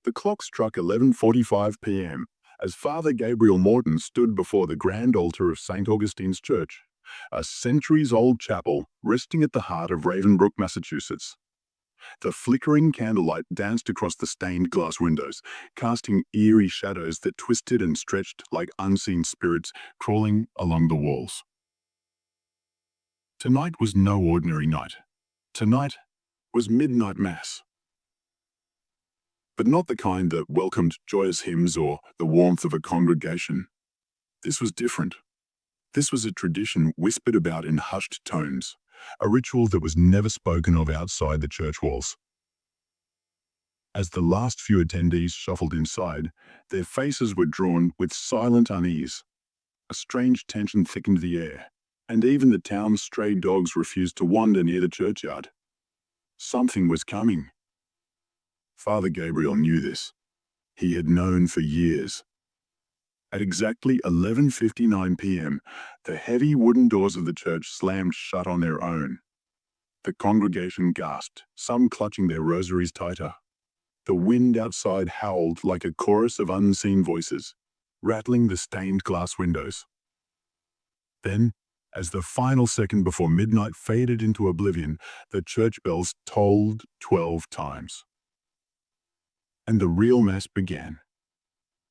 The clock struck 11:45 p.m. as Father Gabriel Morton stood before the grand altar of St. Augustine's Church, a centuries-old chapel resting at the heart of Ravenbrook, Massachusetts. The flickering candlelight danced across the stained glass windows, casting eerie shadows that twisted and stretched like unseen spirits crawling along the walls. Tonight was no ordinary night. Tonight was midnight mass. But not the kind that welcomed joyous hymns or the warmth of a congregation. This was different. This was a tradition whispered about in hushed tones, a ritual that was never spoken of outside the church walls. As the last few attendees shuffled inside, their faces were drawn with silent unease. A strange tension thickened the air, and even the town's stray dogs refused to wander near the churchyard. Something was coming. Father Gabriel knew this. He had known for years. At exactly 11:59 p.m., the heavy wooden doors of the church slammed shut on their own. The congregation gasped, some clutching their rosaries tighter. The wind outside howled like a chorus of unseen voices, rattling the stained glass windows. Then, as the final second before midnight faded into oblivion, the church bells tolled 12 times. And the real mass began.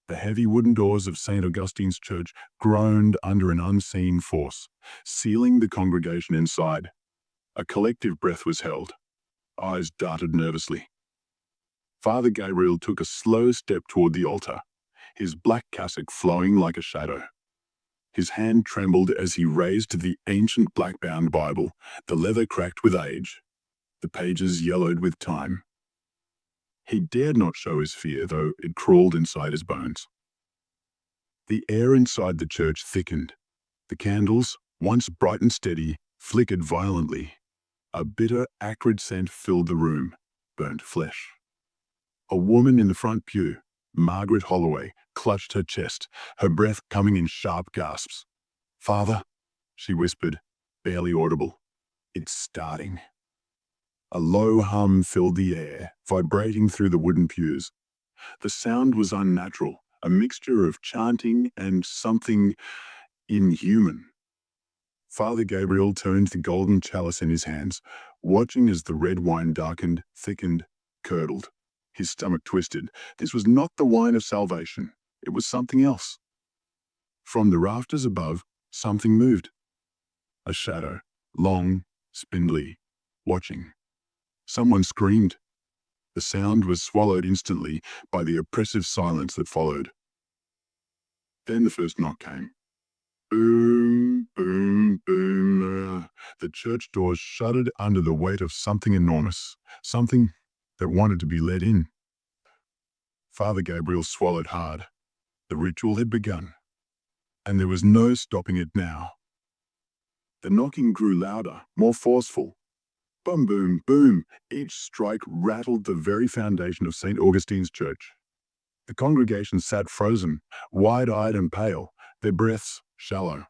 The heavy wooden doors of St. Augustine's Church groaned under an unseen force, sealing the congregation inside. A collective breath was held. Eyes darted nervously. Father Gabriel took a slow step toward the altar, his black cassock flowing like a shadow. His hand trembled as he raised the ancient black-bound Bible, the leather cracked with age, the pages yellowed with time. He dared not show his fear, though it crawled inside his bones. The air inside the church thickened. The candles, once bright and steady, flickered violently. A bitter, acrid scent filled the room, burnt flesh. A woman in the front pew, Margaret Holloway, clutched her chest, her breath coming in sharp gasps. "Father," she whispered, barely audible, "it's starting." A low hum filled the air, vibrating through the wooden pews. The sound was unnatural, a mixture of chanting and something inhuman. Father Gabriel turned the golden chalice in his hands, watching as the red wine darkened, thickened, curdled. His stomach twisted. This was not the wine of salvation. It was something else. From the rafters above, something moved. A shadow, long, spindly, watching. Someone screamed. The sound was swallowed instantly by the oppressive silence that followed. Then the first knock came. Boom, boom, boom. The church doors shuddered under the weight of something enormous, something that wanted to be let in. Father Gabriel swallowed hard. The ritual had begun, and there was no stopping it now. The knocking grew louder, more forceful. Boom, boom, boom. Each strike rattled the very foundation of St. Augustine's Church. The congregation sat frozen, wide-eyed and pale, their breaths shallow.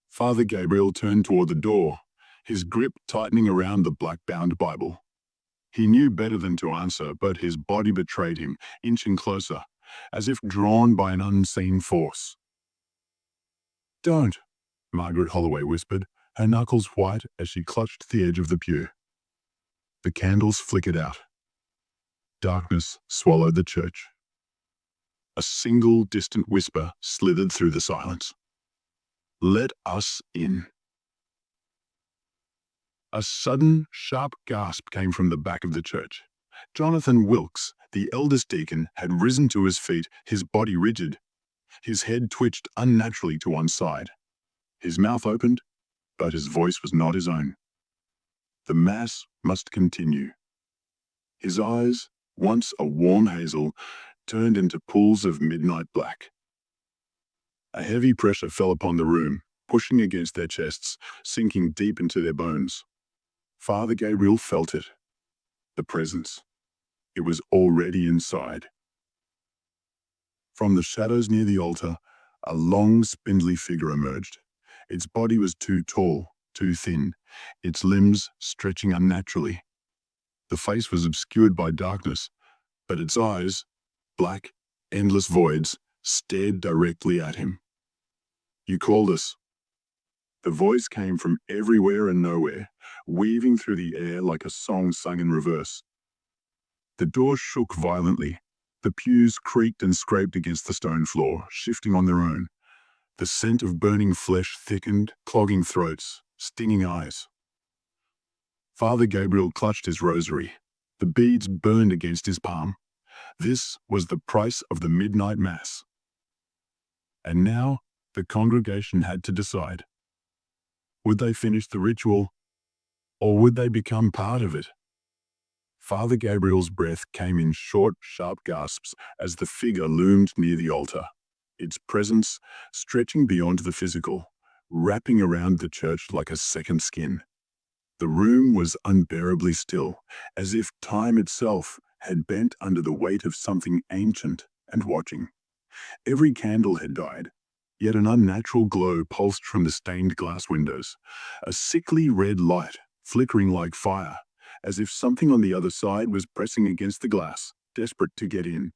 Father Gabriel turned toward the door, his grip tightening around the black-bound Bible. He knew better than to answer, but his body betrayed him, inching closer, as if drawn by an unseen force. "Don't," Margaret Holloway whispered, her knuckles white as she clutched the edge of the pew. The candles flickered out. Darkness swallowed the church. A single distant whisper slithered through the silence. "Let us in." A sudden, sharp gasp came from the back of the church. Jonathan Wilkes, the eldest deacon, had risen to his feet, his body rigid. His head twitched unnaturally to one side. His mouth opened, but his voice was not his own. The mass must continue. His eyes, once a warm hazel, turned into pools of midnight black. A heavy pressure fell upon the room, pushing against their chests, sinking deep into their bones. Father Gabriel felt it. The presence. It was already inside. From the shadows near the altar, a long, spindly figure emerged. Its body was too tall, too thin, its limbs stretching unnaturally. The face was obscured by darkness, but its eyes, black, endless voids, stared directly at him. "You called us." The voice came from everywhere and nowhere, weaving through the air like a song sung in reverse. The door shook violently. The pews creaked and scraped against the stone floor, shifting on their own. The scent of burning flesh thickened, clogging throats, stinging eyes. Father Gabriel clutched his rosary. The beads burned against his palm. This was the price of the midnight mass. And now the congregation had to decide. Would they finish the ritual, or would they become part of it? Father Gabriel's breath came in short, sharp gasps as the figure loomed near the altar, its presence stretching beyond the physical, wrapping around the church like a second skin. The room was unbearably still, as if time itself had bent under the weight of something ancient and watching. Every candle had died, yet an unnatural glow pulsed from the stained glass windows, a sickly red light flickering like fire, as if something on the other side was pressing against the glass, desperate to get in.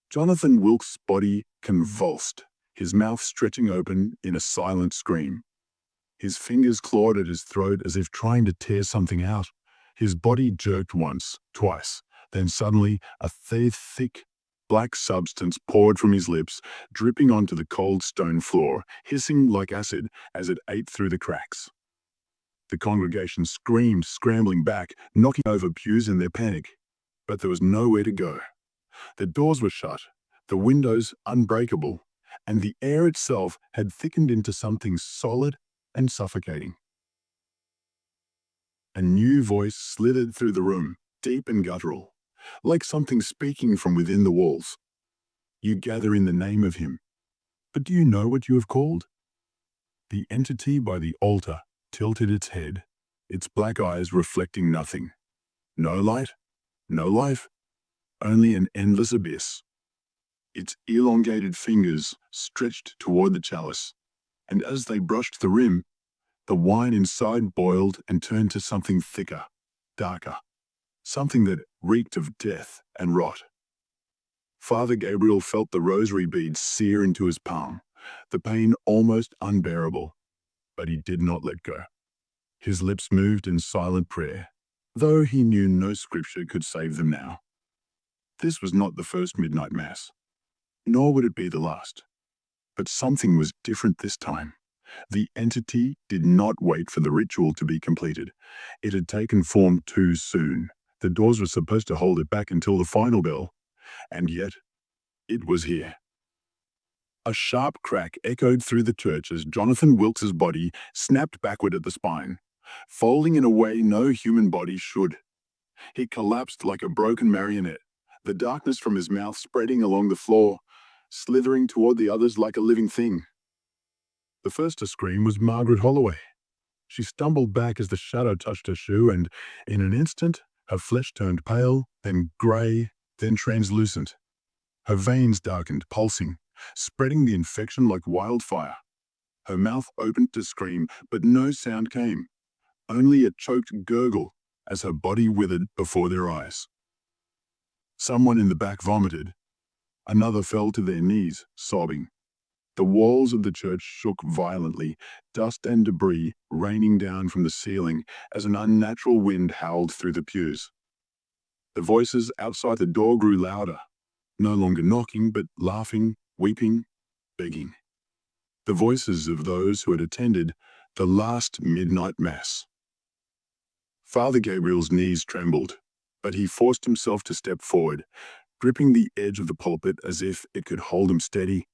Jonathan Wilkes' body convulsed, his mouth stretching open in a silent scream. His fingers clawed at his throat as if trying to tear something out. His body jerked once, twice, then suddenly a thick, black substance poured from his lips, dripping onto the cold stone floor, hissing like acid as it ate through the cracks. The congregation screamed, scrambling back, knocking over pews in their panic. But there was nowhere to go. The doors were shut, the windows unbreakable, and the air itself had thickened into something solid and suffocating. A new voice slithered through the room, deep and guttural, like something speaking from within the walls. "You gather in the name of him. But do you know what you have called?" The entity by the altar tilted its head, its black eyes reflecting nothing. No light, no life, only an endless abyss. Its elongated fingers stretched toward the chalice, and as they brushed the rim, the wine inside boiled and turned to something thicker, darker, something that reeked of death and rot. Father Gabriel felt the rosary beads sear into his palm, the pain almost unbearable, but he did not let go. His lips moved in silent prayer, though he knew no scripture could save them now. This was not the first midnight mass, nor would it be the last. But something was different this time. The entity did not wait for the ritual to be completed. It had taken form too soon. The doors were supposed to hold it back until the final bell, and yet it was here. A sharp crack echoed through the church as Jonathan Wilkes' body snapped backward at the spine, folding in a way no human body should. He collapsed like a broken marionette, the darkness from his mouth spreading along the floor, slithering toward the others like a living thing. The first to scream was Margaret Holloway. She stumbled back as the shadow touched her shoe, and in an instant, her flesh turned pale, then grey, then translucent. Her veins darkened, pulsing, spreading the infection like wildfire. Her mouth opened to scream, but no sound came, only a choked gurgle as her body withered before their eyes. Someone in the back vomited. Another fell to their knees, sobbing. The walls of the church shook violently, dust and debris raining down from the ceiling as an unnatural wind howled through the pews. The voices outside the door grew louder, no longer knocking, but laughing, weeping, begging. The voices of those who had attended the last midnight mass. Father Gabriel's knees trembled, but he forced himself to step forward, gripping the edge of the pulpit as if it could hold him steady.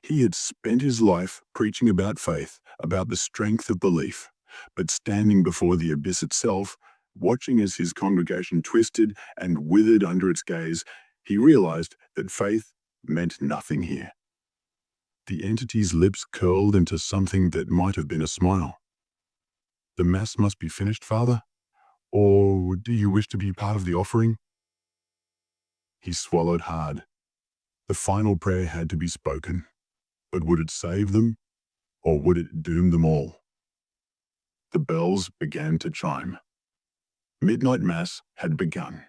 He had spent his life preaching about faith, about the strength of belief, but standing before the abyss itself, watching as his congregation twisted and withered under its gaze, he realized that faith meant nothing here. The entity's lips curled into something that might have been a smile. "The mass must be finished, Father? Or do you wish to be part of the offering?" He swallowed hard. The final prayer had to be spoken. But would it save them, or would it doom them all? The bells began to chime. Midnight Mass had begun.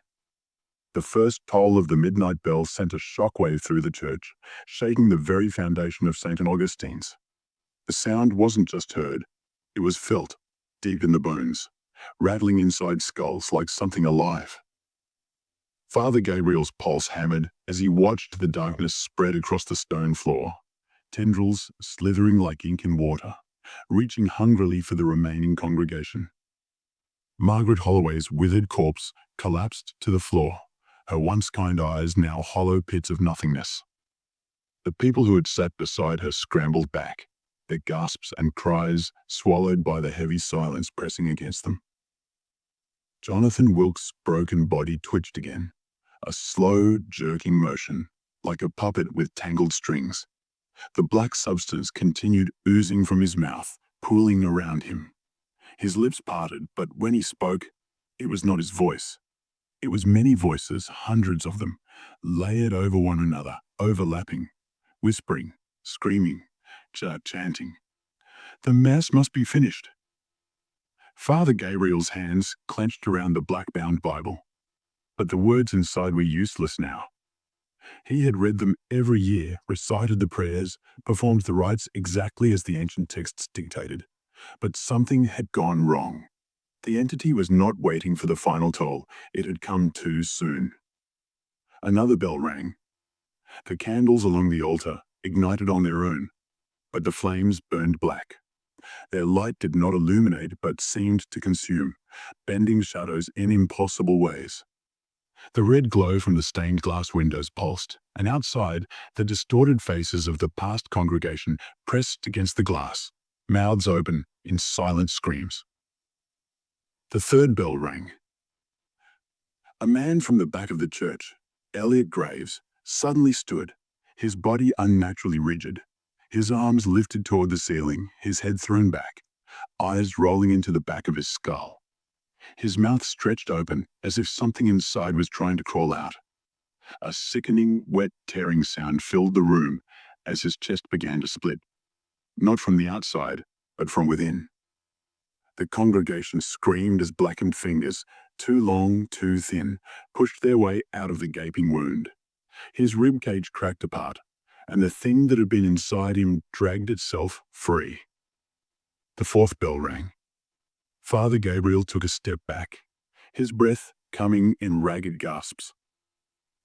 The first toll of the midnight bell sent a shockwave through the church, shaking the very foundation of St. Augustine's. The sound wasn't just heard, it was felt, deep in the bones, rattling inside skulls like something alive. Father Gabriel's pulse hammered as he watched the darkness spread across the stone floor, tendrils slithering like ink in water, reaching hungrily for the remaining congregation. Margaret Holloway's withered corpse collapsed to the floor, her once kind eyes now hollow pits of nothingness. The people who had sat beside her scrambled back, their gasps and cries swallowed by the heavy silence pressing against them. Jonathan Wilkes' broken body twitched again, a slow, jerking motion, like a puppet with tangled strings. The black substance continued oozing from his mouth, pooling around him. His lips parted, but when he spoke, it was not his voice. It was many voices, hundreds of them, layered over one another, overlapping, whispering, screaming, chanting. The Mass must be finished. Father Gabriel's hands clenched around the black-bound Bible, but the words inside were useless now. He had read them every year, recited the prayers, performed the rites exactly as the ancient texts dictated, but something had gone wrong. The entity was not waiting for the final toll. It had come too soon. Another bell rang. The candles along the altar ignited on their own, but the flames burned black. Their light did not illuminate but seemed to consume, bending shadows in impossible ways. The red glow from the stained glass windows pulsed, and outside, the distorted faces of the past congregation pressed against the glass, mouths open in silent screams. The third bell rang. A man from the back of the church, Elliot Graves, suddenly stood, his body unnaturally rigid, his arms lifted toward the ceiling, his head thrown back, eyes rolling into the back of his skull. His mouth stretched open as if something inside was trying to crawl out. A sickening, wet, tearing sound filled the room as his chest began to split, not from the outside, but from within. The congregation screamed as blackened fingers, too long, too thin, pushed their way out of the gaping wound. His ribcage cracked apart, and the thing that had been inside him dragged itself free. The fourth bell rang. Father Gabriel took a step back, his breath coming in ragged gasps.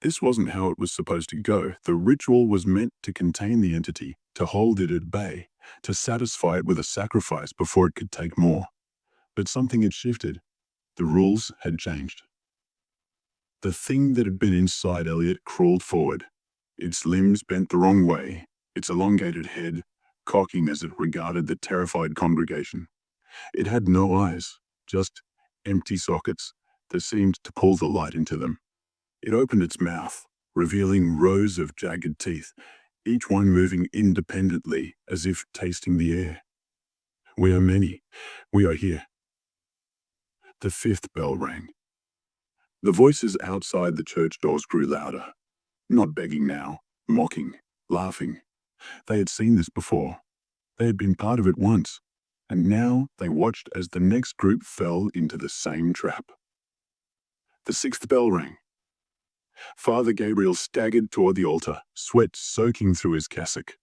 This wasn't how it was supposed to go. The ritual was meant to contain the entity, to hold it at bay, to satisfy it with a sacrifice before it could take more. But something had shifted. The rules had changed. The thing that had been inside Elliot crawled forward, its limbs bent the wrong way, its elongated head cocking as it regarded the terrified congregation. It had no eyes, just empty sockets that seemed to pull the light into them. It opened its mouth, revealing rows of jagged teeth, each one moving independently as if tasting the air. We are many. We are here. The fifth bell rang. The voices outside the church doors grew louder, not begging now, mocking, laughing. They had seen this before. They had been part of it once, and now they watched as the next group fell into the same trap. The sixth bell rang. Father Gabriel staggered toward the altar, sweat soaking through his cassock.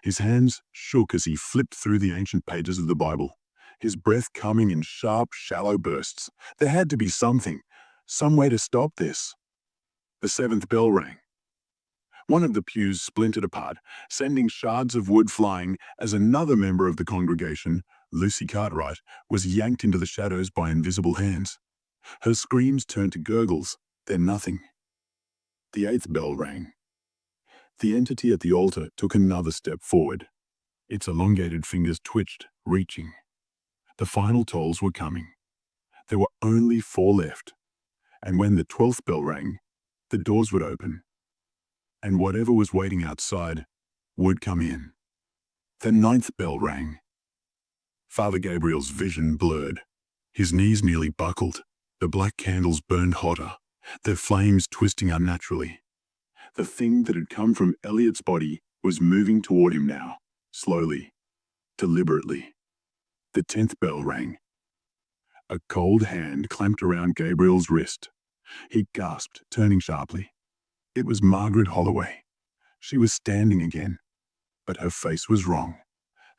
His hands shook as he flipped through the ancient pages of the Bible, his breath coming in sharp, shallow bursts. There had to be something, some way to stop this. The seventh bell rang. One of the pews splintered apart, sending shards of wood flying as another member of the congregation, Lucy Cartwright, was yanked into the shadows by invisible hands. Her screams turned to gurgles, then nothing. The eighth bell rang. The entity at the altar took another step forward. Its elongated fingers twitched, reaching. The final tolls were coming. There were only 4 left, and when the 12th bell rang, the doors would open, and whatever was waiting outside would come in. The 9th bell rang. Father Gabriel's vision blurred. His knees nearly buckled. The black candles burned hotter, their flames twisting unnaturally. The thing that had come from Elliot's body was moving toward him now, slowly, deliberately. The 10th bell rang. A cold hand clamped around Gabriel's wrist. He gasped, turning sharply. It was Margaret Holloway. She was standing again, but her face was wrong.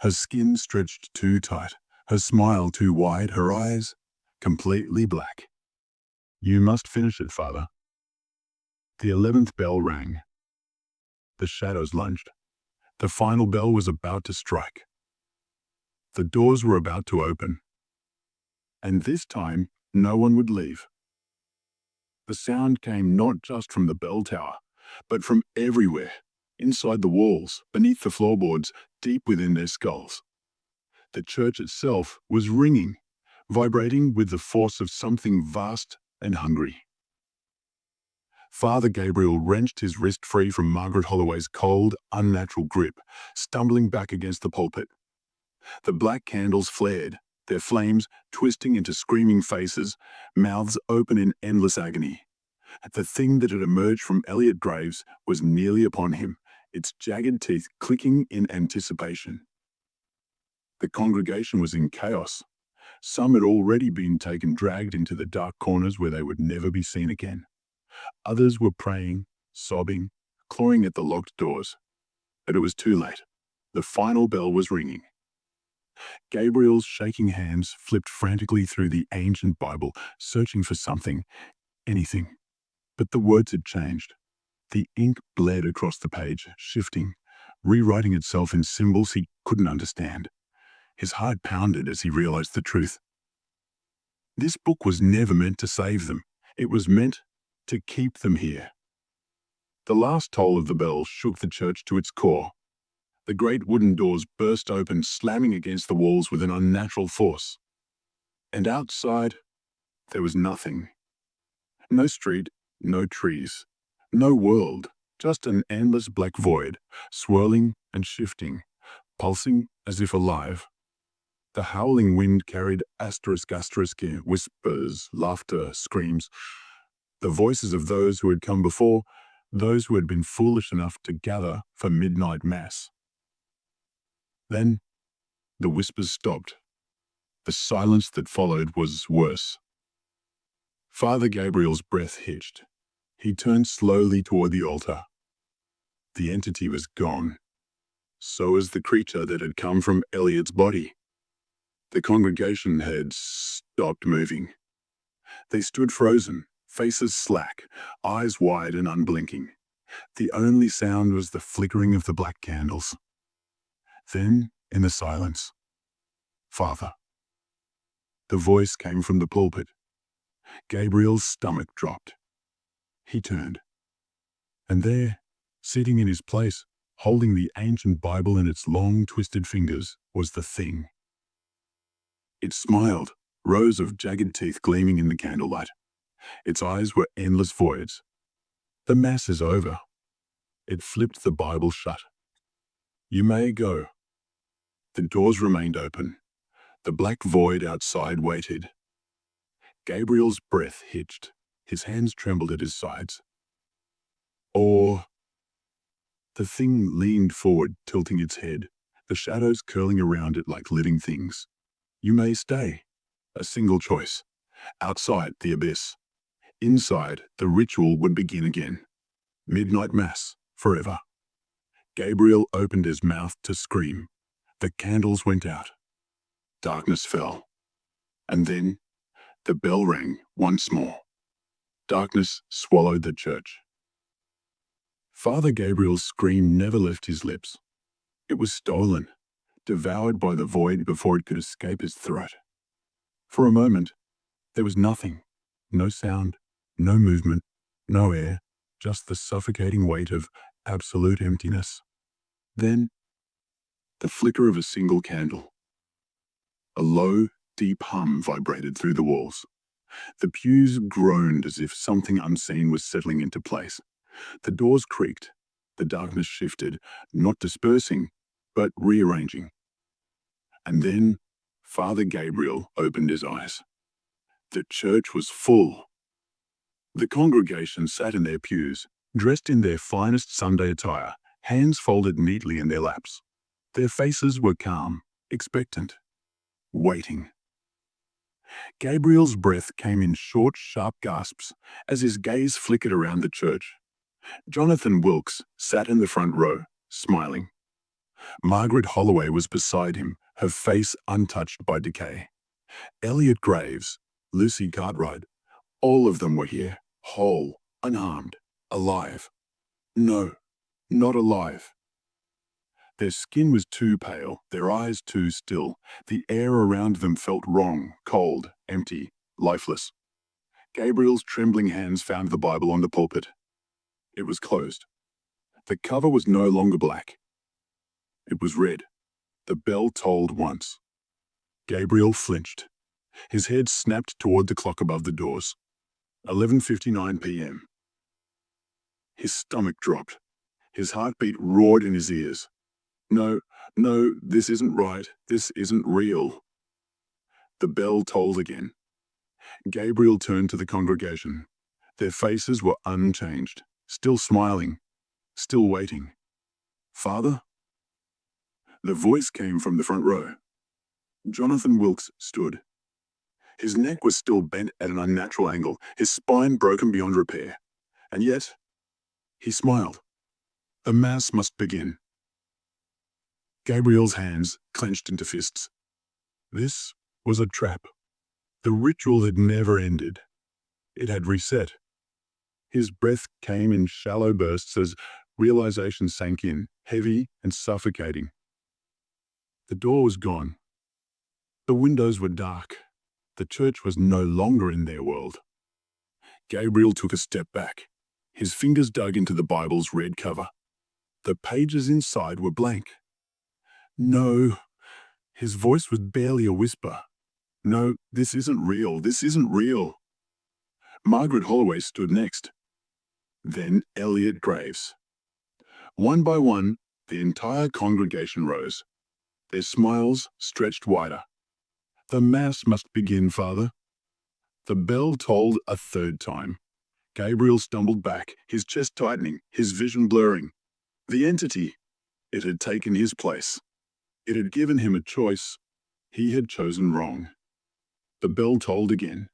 Her skin stretched too tight, her smile too wide, her eyes completely black. "You must finish it, Father." The 11th bell rang. The shadows lunged. The final bell was about to strike. The doors were about to open. And this time, no one would leave. The sound came not just from the bell tower, but from everywhere, inside the walls, beneath the floorboards, deep within their skulls. The church itself was ringing, vibrating with the force of something vast and hungry. Father Gabriel wrenched his wrist free from Margaret Holloway's cold, unnatural grip, stumbling back against the pulpit. The black candles flared, their flames twisting into screaming faces, mouths open in endless agony. The thing that had emerged from Elliot Graves was nearly upon him, its jagged teeth clicking in anticipation. The congregation was in chaos. Some had already been dragged into the dark corners where they would never be seen again. Others were praying, sobbing, clawing at the locked doors. But it was too late. The final bell was ringing. Gabriel's shaking hands flipped frantically through the ancient Bible, searching for something, anything. But the words had changed. The ink bled across the page, shifting, rewriting itself in symbols he couldn't understand. His heart pounded as he realized the truth. This book was never meant to save them. It was meant to keep them here. The last toll of the bell shook the church to its core. The great wooden doors burst open, slamming against the walls with an unnatural force. And outside, there was nothing. No street, no trees, no world, just an endless black void, swirling and shifting, pulsing as if alive. The howling wind carried asterisk whispers, laughter, screams, the voices of those who had come before, those who had been foolish enough to gather for midnight mass. Then the whispers stopped. The silence that followed was worse. Father Gabriel's breath hitched. He turned slowly toward the altar. The entity was gone. So was the creature that had come from Elliot's body. The congregation had stopped moving. They stood frozen, faces slack, eyes wide and unblinking. The only sound was the flickering of the black candles. Then, in the silence, "Father." The voice came from the pulpit. Gabriel's stomach dropped. He turned. And there, sitting in his place, holding the ancient Bible in its long, twisted fingers, was the thing. It smiled, rows of jagged teeth gleaming in the candlelight. Its eyes were endless voids. "The Mass is over." It flipped the Bible shut. "You may go." The doors remained open. The black void outside waited. Gabriel's breath hitched. His hands trembled at his sides. Or... The thing leaned forward, tilting its head, the shadows curling around it like living things. "You may stay." A single choice. Outside, the abyss. Inside, the ritual would begin again. Midnight Mass, forever. Gabriel opened his mouth to scream. The candles went out. Darkness fell. And then, the bell rang once more. Darkness swallowed the church. Father Gabriel's scream never left his lips. It was stolen, devoured by the void before it could escape his throat. For a moment, there was nothing. No sound, no movement, no air, just the suffocating weight of absolute emptiness. Then, the flicker of a single candle. A low, deep hum vibrated through the walls. The pews groaned as if something unseen was settling into place. The doors creaked. The darkness shifted, not dispersing, but rearranging. And then, Father Gabriel opened his eyes. The church was full. The congregation sat in their pews, dressed in their finest Sunday attire, hands folded neatly in their laps. Their faces were calm, expectant, waiting. Gabriel's breath came in short, sharp gasps as his gaze flickered around the church. Jonathan Wilkes sat in the front row, smiling. Margaret Holloway was beside him, her face untouched by decay. Elliot Graves, Lucy Cartwright, all of them were here, whole, unharmed, alive. No, not alive. Their skin was too pale, their eyes too still. The air around them felt wrong, cold, empty, lifeless. Gabriel's trembling hands found the Bible on the pulpit. It was closed. The cover was no longer black. It was red. The bell tolled once. Gabriel flinched. His head snapped toward the clock above the doors. 11:59 p.m. His stomach dropped. His heartbeat roared in his ears. No, no, this isn't right. This isn't real. The bell tolled again. Gabriel turned to the congregation. Their faces were unchanged, still smiling, still waiting. Father? The voice came from the front row. Jonathan Wilkes stood. His neck was still bent at an unnatural angle, his spine broken beyond repair. And yet, he smiled. The Mass must begin. Gabriel's hands clenched into fists. This was a trap. The ritual had never ended. It had reset. His breath came in shallow bursts as realization sank in, heavy and suffocating. The door was gone. The windows were dark. The church was no longer in their world. Gabriel took a step back. His fingers dug into the Bible's red cover. The pages inside were blank. No, his voice was barely a whisper. No, this isn't real. This isn't real. Margaret Holloway stood next. Then Elliot Graves. One by one, the entire congregation rose. Their smiles stretched wider. The Mass must begin, Father. The bell tolled a third time. Gabriel stumbled back, his chest tightening, his vision blurring. The entity, it had taken his place. It had given him a choice. He had chosen wrong. The bell tolled again.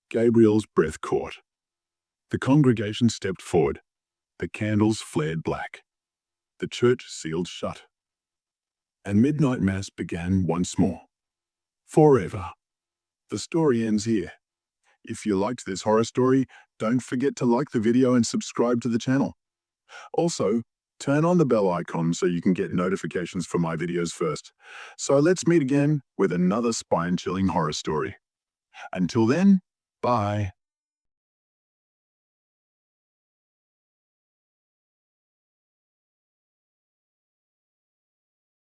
Gabriel's breath caught. The congregation stepped forward. The candles flared black. The church sealed shut. And midnight Mass began once more. Forever. The story ends here. If you liked this horror story, don't forget to like the video and subscribe to the channel. Also, turn on the bell icon so you can get notifications for my videos first. So let's meet again with another spine-chilling horror story. Until then, bye.